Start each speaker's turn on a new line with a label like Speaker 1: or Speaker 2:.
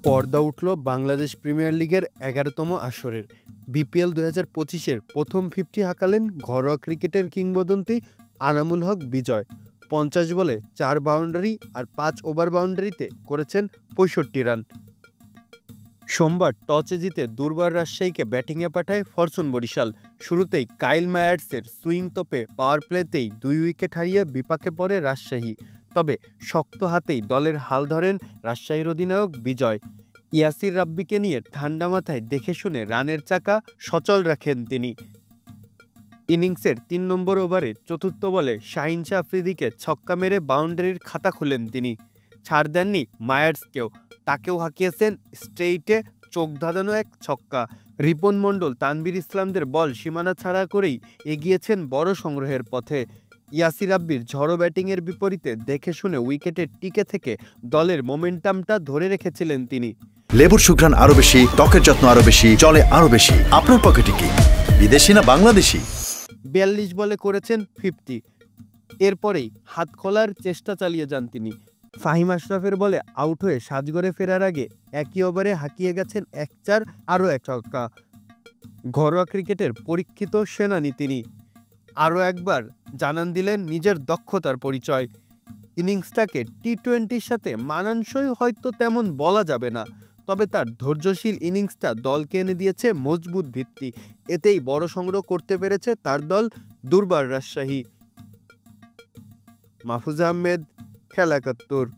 Speaker 1: পর্দা উঠল বাংলাদেশ প্রিমিয়ার লিগের ১১তম আসরের। বিপিএল ২০২৫-এর প্রথম 50 হাঁকালেন ঘরোয়া ক্রিকেটের কিংবদন্তি আনামুল হক বিজয়। ৫০ বলে ৪ বাউন্ডারি আর ৫ ওভার বাউন্ডারিতে করেছেন ৬৫ রান। সোমবার টসে জিতে দুর্বার রাজশাহীকে ব্যাটিংয়ে পাঠায় ফরচুন বরিশাল। শুরুতেই কাইল মায়ার্সের সুইং তোপে পাওয়ার প্লেতেই ২ উইকেট হারিয়ে বিপাকে পড়ে রাজশাহী। তবে শক্ত হাতেই দলের হাল ধরেন রাজশাহীর অধিনায়ক বিজয়। ইয়াসির রাব্বিকে নিয়ে ঠান্ডা মাথায় দেখে শুনে রানের চাকা সচল রাখেন তিনি। ইনিংসের ৩ নম্বর ওভারে চতুর্থ বলে শাহিন শাহ আফ্রিদিকে ছক্কা মেরে বাউন্ডারির খাতা খুলেন তিনি। ছাড় দেননি মায়ার্সকেও, তাকেও হাঁকিয়েছেন স্ট্রেইটে চোখ ধাঁধানো এক ছক্কা। রিপন মণ্ডল, তানভীর ইসলামদের বল সীমানা ছাড়া করেই এগিয়েছেন বড় সংগ্রহের পথে। ইয়াসির রাব্বির ঝড়ো ব্যাটিংয়ের বিপরীতে দেখে শুনে উইকেটে টিকে থেকে দলের মোমেন্টামটা ধরে রেখেছিলেন তিনি।
Speaker 2: লেবুর সুঘ্রাণ আরো বেশি, ত্বকের যত্ন আরো বেশি, চলে আরো বেশি। আপনার পকেটে কি বিদেশি না বাংলাদেশি?
Speaker 1: ৪২ বলে করেছেন 50। এরপরেই হাত খোলার চেষ্টা চালিয়ে যান তিনি। ফাহিম আশরাফের বলে আউট হয়ে সাজঘরে ফেরার আগে একই ওভারে হাঁকিয়ে গেছেন ১-৪ আরও এক ছক্কা। ঘরোয়া ক্রিকেটের পরীক্ষিত সেনানি তিনি। আরও একবার জানান দিলেন নিজের দক্ষতার পরিচয়। ইনিংসটাকে টি-20-র সাথে মানানসই হয়তো তেমন বলা যাবে না, তবে তার ধৈর্যশীল ইনিংসটা দলকে এনে দিয়েছে মজবুত ভিত্তি। এতেই বড় সংগ্রহ করতে পেরেছে তার দল দুর্বার রাজশাহী। মাহফুজ আহমেদ, খেলা ৭১।